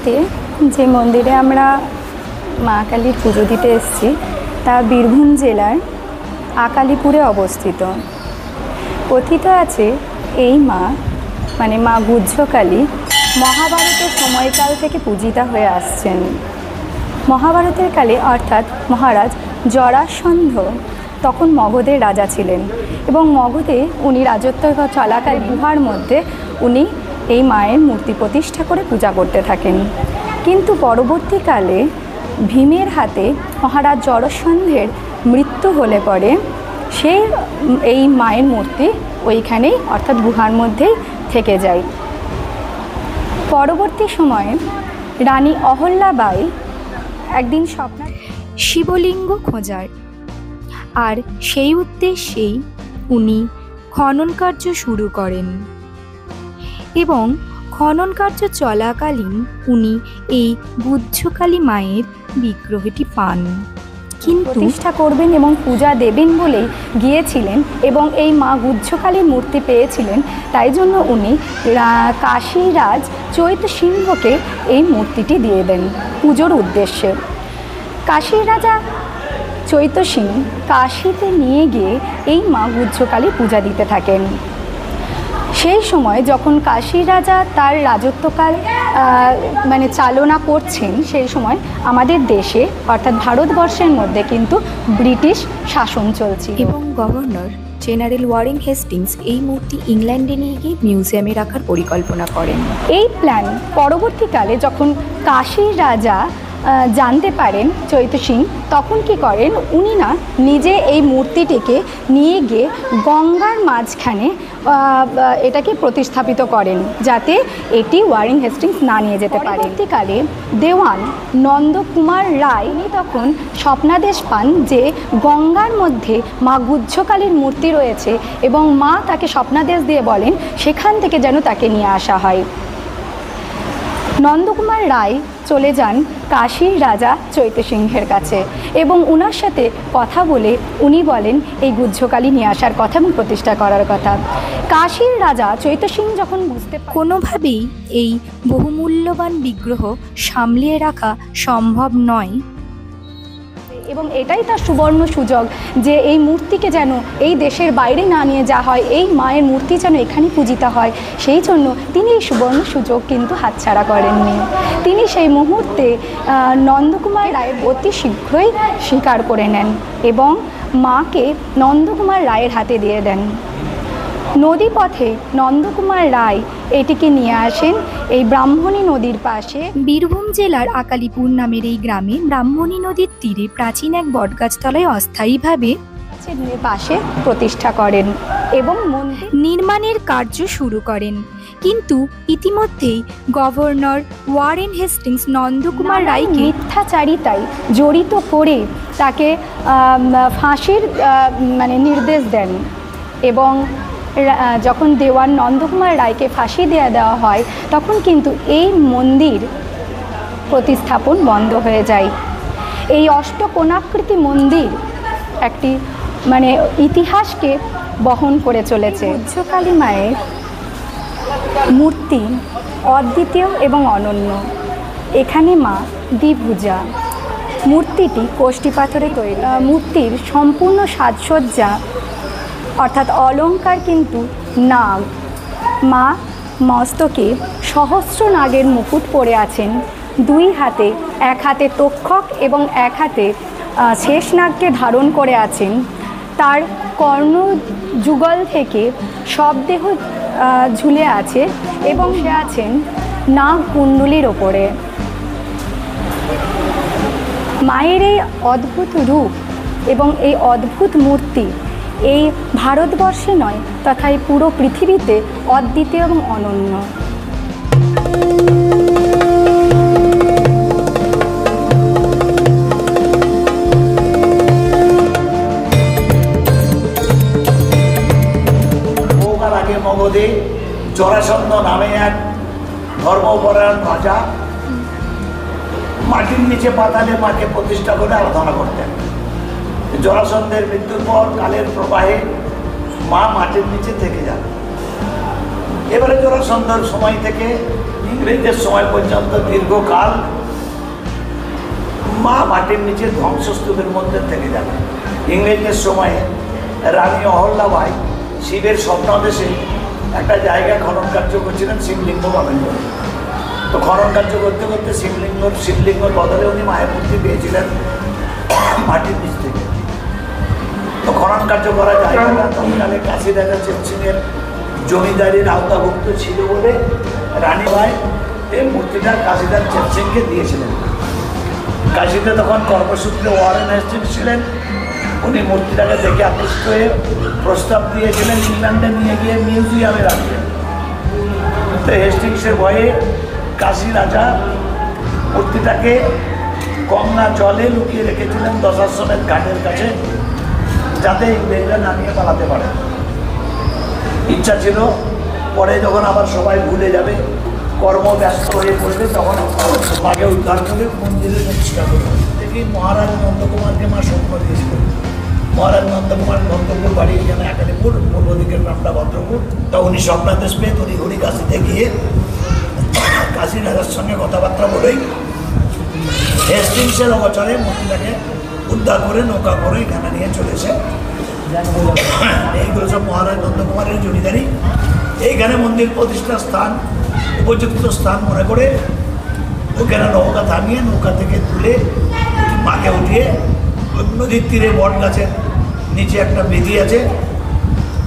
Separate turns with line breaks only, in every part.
আজকে যে মন্দিরে আমরা মা কালীর পুজো দিতে এসেছি তা বীরভূম জেলার আকালিপুরে অবস্থিত। কথিত আছে এই মা মানে মা গুহ্যকালী মহাভারতের সময়কাল থেকে পূজিতা হয়ে আসছেন। মহাভারতের কালে অর্থাৎ মহারাজ জরাসন্ধ তখন মগধের রাজা ছিলেন এবং মগধে উনি রাজত্ব চলাকালে গুহার মধ্যে উনি এই মায়ের মূর্তি প্রতিষ্ঠা করে পূজা করতে থাকেন। কিন্তু পরবর্তীকালে ভীমের হাতে মহারাজ জরাসন্ধের মৃত্যু হলে পরে এই মায়ের মূর্তি ওইখানেই অর্থাৎ গুহার মধ্যেই থেকে যায়। পরবর্তী সময়ে রানী অহল্যাবাই একদিন স্বপ্নে শিবলিঙ্গ খোঁজার আর সেই উদ্দেশ্যেই উনি খনন কার্য শুরু করেন এবং খনন কার্য চলাকালীন উনি এই গুহ্যকালী মায়ের বিগ্রহটি পান। কিন্তু প্রতিষ্ঠা করবেন এবং পূজা দেবেন বলেই গিয়েছিলেন এবং এই মা গুহ্যকালীর মূর্তি পেয়েছিলেন, তাই জন্য উনি কাশীরাজ চৈত সিংহকে এই মূর্তিটি দিয়ে দেন পুজোর উদ্দেশ্যে। কাশীর রাজা চৈত সিংহ কাশীতে নিয়ে গিয়ে এই মা গুহ্যকালীর পূজা দিতে থাকেন। সেই সময় যখন কাশীর রাজা তার রাজত্বকাল মানে চালনা করছেন, সেই সময় আমাদের দেশে অর্থাৎ ভারতবর্ষের মধ্যে কিন্তু ব্রিটিশ শাসন চলছিল
এবং গভর্নর জেনারেল ওয়ারেন হেস্টিংস এই মূর্তি ইংল্যান্ডে নিয়ে গিয়ে মিউজিয়ামে রাখার পরিকল্পনা করেন।
এই প্ল্যান পরবর্তীকালে যখন কাশীর রাজা জানতে পারেন চৈত সিংহ, তখন কি করেন উনি না নিজে এই মূর্তিটিকে নিয়ে গিয়ে গঙ্গার মাঝখানে এটাকে প্রতিস্থাপিত করেন যাতে এটি ওয়ারেন হেস্টিংস না নিয়ে যেতে পারে। পরবর্তীকালে দেওয়ান নন্দকুমার রায় তখন স্বপ্নাদেশ পান যে গঙ্গার মধ্যে মা গুহ্যকালীর মূর্তি রয়েছে এবং মা তাকে স্বপ্নাদেশ দিয়ে বলেন সেখান থেকে যেন তাকে নিয়ে আসা হয়। নন্দকুমার রায় চলে যান কাশীর রাজা চৈত সিংহের কাছে এবং ওনার সাথে কথা বলে উনি বলেন এই গুহ্যকালী নিয়ে আসার কথা এবং প্রতিষ্ঠা করার কথা। কাশীর রাজা চৈত সিংহ যখন বুঝতে
কোনোভাবেই এই বহুমূল্যবান বিগ্রহ সামলিয়ে রাখা সম্ভব নয়
এবং এটাই তার সুবর্ণ সুযোগ যে এই মূর্তিকে যেন এই দেশের বাইরে না নিয়ে যাওয়া হয়, এই মায়ের মূর্তি যেন এখানে পূজিতা হয়, সেই জন্য তিনি এই সুবর্ণ সুযোগ কিন্তু হাতছাড়া করেননি। তিনি সেই মুহূর্তে নন্দকুমার রায় অতি শীঘ্রই স্বীকার করে নেন এবং মাকে নন্দকুমার রায়ের হাতে দিয়ে দেন। নদীপথে নন্দকুমার রায় এটিকে নিয়ে আসেন এই ব্রাহ্মণী নদীর পাশে।
বীরভূম জেলার আকালিপুর নামের এই গ্রামে ব্রাহ্মণী নদীর তীরে প্রাচীন এক বটগাছতলায় অস্থায়ীভাবে
পাশে প্রতিষ্ঠা করেন এবং মন্দির
নির্মাণের কার্য শুরু করেন। কিন্তু ইতিমধ্যেই গভর্নর ওয়ারেন হেস্টিংস নন্দকুমার রায়কে
মিথ্যাচারিতায় জড়িত করে তাকে ফাঁসির মানে নির্দেশ দেন এবং যখন দেওয়ান নন্দকুমার রায়কে ফাঁসি দেওয়া হয় তখন কিন্তু এই মন্দির প্রতিস্থাপন বন্ধ হয়ে যায়। এই অষ্টকোণাকৃতি মন্দির একটি মানে ইতিহাসকে বহন করে চলেছে। গুহ্যকালী মায়ের মূর্তি অদ্বিতীয় এবং অনন্য। এখানে মা দ্বিভুজা। মূর্তিটি কোষ্ঠী পাথরে তৈরি। মূর্তির সম্পূর্ণ সাজসজ্জা অর্থাৎ অলঙ্কার কিন্তু নাগ। মা মস্তকে সহস্র নাগের মুকুট পরে আছেন, দুই হাতে, এক হাতে তক্ষক এবং এক হাতে শেষ নাগকে ধারণ করে আছেন। তার কর্ণযুগল থেকে শবদেহ ঝুলে আছে এবং সে আছেন নাগ কুণ্ডলীর ওপরে। মায়ের এই অদ্ভুত রূপ এবং এই অদ্ভুত মূর্তি এই ভারতবর্ষে নয় তথা এই পুরো পৃথিবীতে অদ্বিতীয় এবং অনন্য।
বহুকাল আগে মগধে জরাসন্ধ নামে এক ধর্মপরায়ণ রাজা মাটির নিচে পাতালে মাকে প্রতিষ্ঠা করে আরাধনা করতেন। জরাসন্ধের মৃত্যুর পর কালের প্রবাহে মা মাটির নিচে থেকে যান। এবারে জরাসন্ধর সময় থেকে ইংরেজদের সময় পর্যন্ত দীর্ঘকাল মা মাটির নিচে ধ্বংসস্তূপের মধ্যে থেকে যাবে। ইংরেজদের সময়ে রানী অহল্যাবাই শিবের স্বপ্নাদেশে একটা জায়গা খনন কার্য করছিলেন শিবলিঙ্গ পাবেন বলে। তো খনন কার্য করতে করতে শিবলিঙ্গর বদলে উনি মায়ের মূর্তি পেয়েছিলেন মাটির নিচ থেকে। তো খনন কার্য করা জায়গাটা তৎকালে কাশী রাজা চেতসিংহের জমিদারির আওতাভুক্ত ছিল বলে রানীবাই এই মূর্তিটা কাশীদার চেতসিংহকে দিয়েছিলেন। কাশীতে তখন কর্মসূত্রে ওয়ারেন হেস্টিংস ছিলেন। উনি মূর্তিটাকে দেখে আকৃষ্ট হয়ে প্রস্তাব দিয়েছিলেন ইংল্যান্ডে নিয়ে গিয়ে মিউজিয়ামে রাখবেন। তো হেস্টিংসের ভয়ে কাশী রাজা মূর্তিটাকে গঙ্গা জলে লুকিয়ে রেখেছিলেন দশাশ্বমেধ ঘাটের কাছে, যাতে ইংরেজরা নামিয়ে পালাতে পারে। ইচ্ছা ছিল পরে যখন আবার সবাই ভুলে যাবে, কর্মব্যস্ত হয়ে পড়বে, তখন মাকে উদ্ধার করে মন্দিরে প্রতিষ্ঠা করবে। দেখি মহারাজ নন্দকুমারকে মা স্বপ্ন দিয়েছিলেন। মহারাজ নন্দকুমার ভদ্রপুর বাড়ি, এখানে একাডেপুর, পূর্ব দিকের নামটা ভদ্রপুর। তো উনি স্বপ্নাদেশ পেয়ে তড়িঘড়ি কাশীতে গিয়ে কাশী রাজার সঙ্গে কথাবার্তা বলেই হেস্টিংসের অবচরে মন্দিরটাকে উদ্ধার করে নৌকা করে এখানে নিয়ে চলেছে। এইগুলো সব মহারাজ নন্দকুমারের জমিদারি। এইখানে মন্দির প্রতিষ্ঠার স্থান, উপযুক্ত স্থান মনে করে ওখানে নৌকা থামিয়ে নৌকা থেকে তুলে মাকে উঠিয়ে নদীর তীরে বট গাছের নিচে একটা বেদি আছে,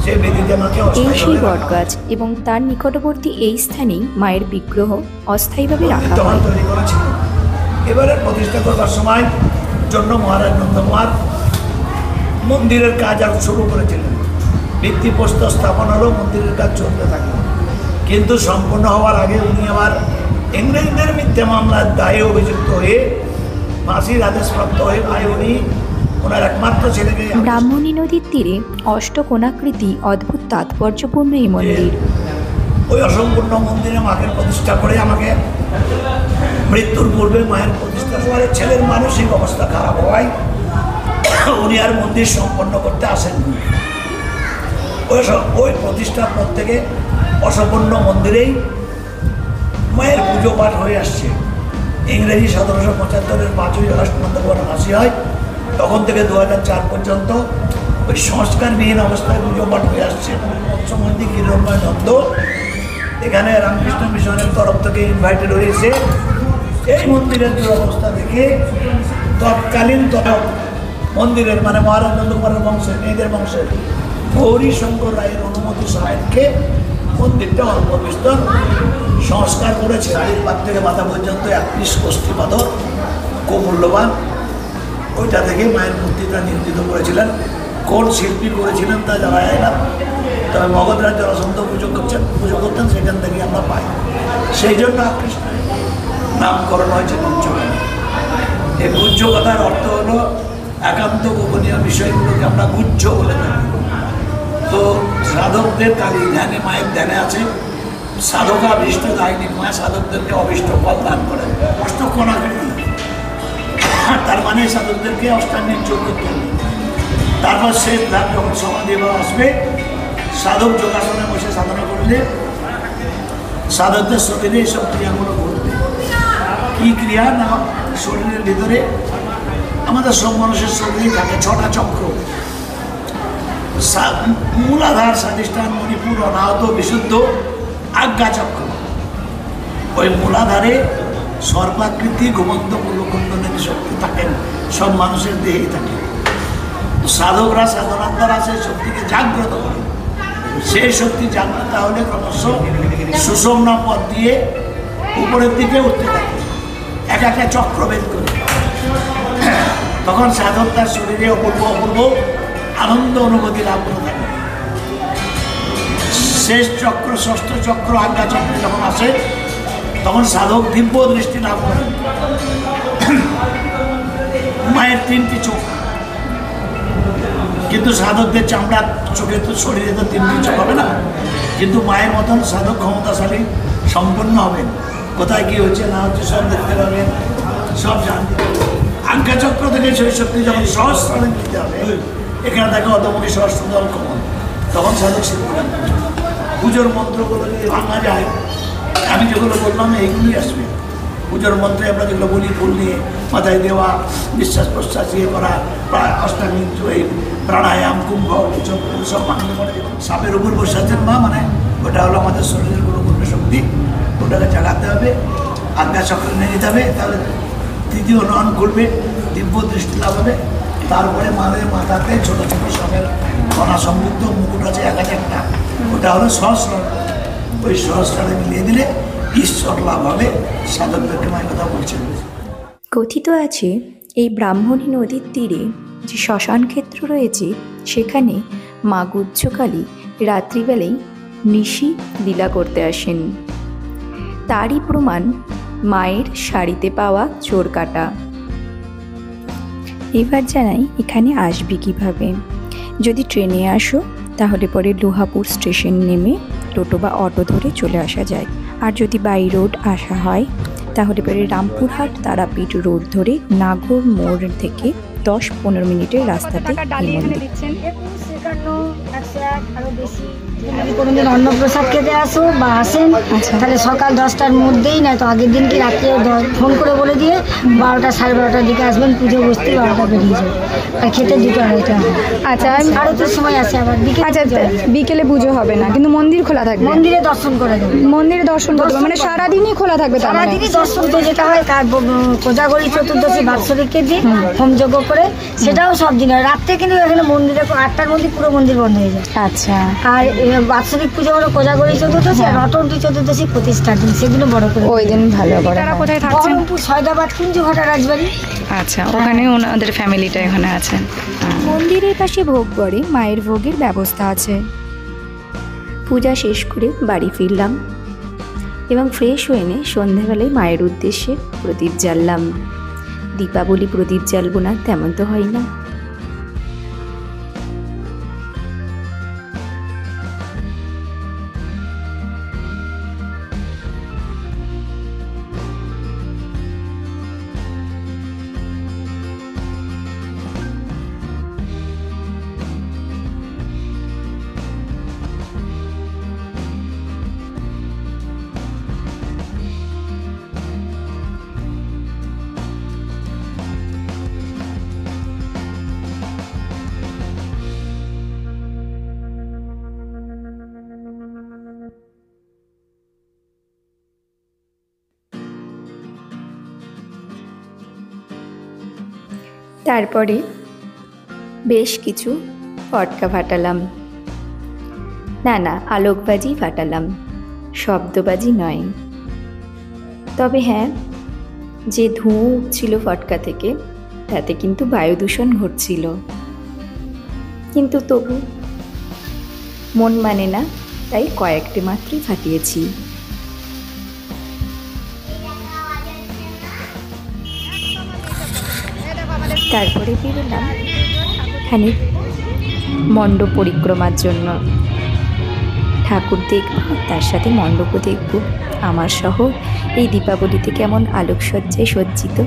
সেই বেদিতে মাকে
এই সেই বট গাছ এবং তার নিকটবর্তী এই স্থানেই মায়ের বিগ্রহ অস্থায়ীভাবে রাখা হয়।
তৈরি করেছিল। এবারে প্রতিষ্ঠা করবার সময় জন্য মহারাজ নন্দকুমার মন্দিরের কাজ আর শুরু করেছিলেন। ভিত্তিপ্রস্তর স্থাপন হলো, মন্দিরের কাজ চলতে থাকে। কিন্তু সম্পূর্ণ হওয়ার আগে উনি আবার ইংরেজদের মিথ্যা মামলার দায়ে অভিযুক্ত হয়ে ফাঁসির আদেশপ্রাপ্ত হয়ে উনি ওনার একমাত্র ছেলেকে
ব্রাহ্মণী নদীর তীরে অষ্টকোণাকৃতি অদ্ভুত তাৎপর্যপূর্ণ এই মন্দির।
ওই অসম্পূর্ণ মন্দিরে মাকে প্রতিষ্ঠা করে আমাকে মৃত্যুর পূর্বে মায়ের প্রতিষ্ঠা করে ছেলের মানসিক অবস্থা খারাপ হওয়ায় উনি আর মন্দির সম্পন্ন করতে আসেননি। ওই প্রতিষ্ঠার পর থেকে অসম্পূর্ণ মন্দিরেই মায়ের পুজো পাঠ হয়ে আসছে। ইংরেজি 1775-এর 5ই আগস্ট নন্দকুমার ফাঁসি হয়, তখন থেকে 2004 পর্যন্ত ওই সংস্কারবিহীন অবস্থায় পুজো পাঠ হয়ে আসছে। মৎস্যমন্ত্রী কিরণময় নন্দ এখানে রামকৃষ্ণ মিশনের তরফ থেকে ইনভাইটেড হয়েছে। এই মন্দিরের দুরবস্থা দেখে তৎকালীন মন্দিরের মানে মহারাজ নন্দকুমারের বংশের মেয়েদের বংশের গৌরী শঙ্কর রায়ের অনুমতি সাহেবকে মন্দিরটা অল্প বিস্তর সংস্কার করেছে। পাত থেকে মাথা পর্যন্ত 31 কোষ্ঠী পাথর, খুব মূল্যবান। ওইটা থেকে মায়ের মূর্তিটা নির্মিত করেছিলেন। কোন শিল্পী করেছিলেন তা জানা যায় না, তবে মগধরাজ জরাসন্ধ পুজো করতেন, সেখান থেকে আমরা পাই। সেই জন্য কৃষ্ণের নামকরণ হয়েছে গুহ্যকথা। এই গুহ্যকথার অর্থ হলো একান্ত গোপনীয় বিষয়গুলোকে আমরা গুহ্য বলে থাকি। তো সাধকদের কালী ধ্যানে, মায়ের ধ্যানে আছে সাধকা অভীষ্ট দায়িনী মা, সাধকদেরকে অভীষ্ট ফল দান করেন। অষ্টকোণাকৃতি, তার মানে সাধকদেরকে অষ্টাঙ্গিক যোগ্য করবে। তারপর শেষ ধাপ যখন সমাধি আসবে, সাধক যোগাসনে বসে সাধনা করলে সাধকদের শরীরে এইসব ক্রিয়াগুলো করবে। কি ক্রিয়া না, শরীরের ভিতরে আমাদের সব মানুষের শরীরে থাকে 6টা চক্র। মূলাধার, স্বাধিষ্ঠান, মণিপুর, অনাহত, বিশুদ্ধ, আজ্ঞা চক্র। ওই মূলাধারে সর্বাকৃতি ঘুমন্ত মূলকুণ্ডলের শক্তি থাকেন, সব মানুষের দেহেই থাকে। সাধকরা সাধনার দ্বারা সেই শক্তিকে জাগ্রত করে। সেই শক্তি জাগ্রত হলে ক্রমশ সুষুম্না পথ দিয়ে উপরের দিকে উঠতে থাকে, এক একটা চক্র বের করে। তখন সাধক তার শরীরে অপূর্ব অপূর্ব আনন্দ অনুভূতি লাভ করে থাকে। শেষ চক্র, ষষ্ঠ চক্র, আজ্ঞা চক্র যখন আসে, তখন সাধক দিব্য দৃষ্টি লাভ করেন। মায়ের 3টি চোখ, কিন্তু সাধকদের চামড়ার চোখে তো শরীরে তো 3টি চোখ হবে না, কিন্তু মায়ের মতন সাধক ক্ষমতাশালী সম্পন্ন হবেন। কোথায় কি হচ্ছে না হচ্ছে সব দেখতে পাবেন, সব জানতে পারবেন। আজ্ঞা চক্র থেকে সেই শক্তি যখন সহস্রানে নিতে হবে, এখানে থাকে অতমুখী সহস্রদল কমন, তখন সাধক শিল্প পুজোর মন্ত্রগুলো যদি ভাঙা যায়, আমি যেগুলো বললাম এইগুলোই আসবে। পুজোর মন্ত্রে আমরা যেগুলো বলি, ফুল নিয়ে মাথায় দেওয়া, নিঃশ্বাস প্রশ্বাস ইয়ে করা, অষ্টাঙ্গিক এই প্রাণায়াম, কুম্ভ, এইসব সব বাংলা করে। সাপের উপর বসে আছেন মা, মানে ওটা হলো আমাদের শরীরের কোনো পূর্ণ শক্তি, ওটাকে জাগাতে হবে, আজ্ঞা চক্রে নিয়ে যেতে হবে, তাহলে তৃতীয় নয়ন খুলবে, দিব্য দৃষ্টি লাভ হবে। তারপরে মায়ের মাথাতে ছোটো ছোটো সবের কণা সমৃদ্ধ মুকুট আছে 1000টা, ওটা হলো সহস্র। ওই সহস্রটা মিলিয়ে দিলে ঈশ্বর লাভ হবে। সাধকদেরকে মায়ের কথা বলছেন।
কথিত আছে এই ব্রাহ্মণী নদীর তীরে যে শ্মশান ক্ষেত্র রয়েছে, সেখানে মা গুহ্যকালী রাত্রিবেলায় নিশি লীলা করতে আসেন। তারই প্রমাণ মায়ের শাড়িতে পাওয়া চোর কাটা। এবার জানাই এখানে আসবি কিভাবে। যদি ট্রেনে আসো তাহলে পরে লোহাপুর স্টেশন নেমে টোটো বা অটো ধরে চলে আসা যায়। আর যদি বাই রোড আসা হয় তাহলে পরে রামপুরহাট তারাপীঠ রোড ধরে নাগর মোড় থেকে 10-15 মিনিটের রাস্তাতে এই মন্দির।
যদি কোনোদিন অন্নপ্রসাদ খেতে আসো বা আসেন, তাহলে সকাল 10টার মধ্যেই, না তো আগের দিন কি রাত্রে ফোন করে বলে দিয়ে 12টা 12:30টার দিকে আসবেন। পুজো বসতে 12টা বেরিয়ে যায়, আর খেতে 2টা-2:30 হয়।
আচ্ছা,
আরতির সময় আসে আবার বিকেল।
আচ্ছা, বিকেলে পুজো হবে না, কিন্তু মন্দির খোলা থাকবে।
মন্দিরে দর্শন করে দেবে,
মন্দিরে দর্শন করবে, মানে সারাদিনই খোলা থাকবে। তার মানে
সারাদিনই দর্শন তো যেটা হয়, কোজাগরী চতুর্দশী বাৎসরিকের দিন হোমযজ্ঞ করে, সেটাও সব দিন হয়। রাত্রে কিন্তু এখানে মন্দিরে 8টার মধ্যে পুরো মন্দির বন্ধ হয়ে যায়।
আচ্ছা,
আর বাৎসরিক পুজো হলো কোজাগরী চতুর্দশী আর রটন্তী চতুর্দশী প্রতিষ্ঠার দিন, সেগুলো বড় করে
ওই দিন ভালো করে। তারা কোথায় থাকছেন?
বহরমপুর সয়দাবাদ কুঞ্জঘাটা রাজবাড়ি।
আচ্ছা, ওখানে ওনাদের ফ্যামিলিটা এখানে আছেন।
মন্দিরের পাশে ভোগ করে মায়ের ভোগের ব্যবস্থা আছে। পূজা শেষ করে বাড়ি ফিরলাম এবং ফ্রেশ হয়ে এনে সন্ধ্যাবেলায় মায়ের উদ্দেশ্যে প্রদীপ জ্বাললাম। দীপাবলি প্রদীপ জ্বালবো না তেমন তো হয় না। তারপরে বেশ কিছু পটকা ফাটালাম। না, আলোকবাজি ফাটালাম, শব্দবাজি নয়। তবে হ্যাঁ, যে ধোঁয়া উঠছিল ফটকা থেকে, তাতে কিন্তু বায়ু দূষণ ঘটছিল। কিন্তু তবু মন মানে না, তাই কয়েকটি মাত্রই ফাটিয়েছি। তারপরে বেরোলাম খানিক মণ্ডপ পরিক্রমার জন্য। ঠাকুর দেখব, তার সাথে মণ্ডপও দেখব। আমার শহর এই দীপাবলিতে কেমন আলোকসজ্জায় সজ্জিত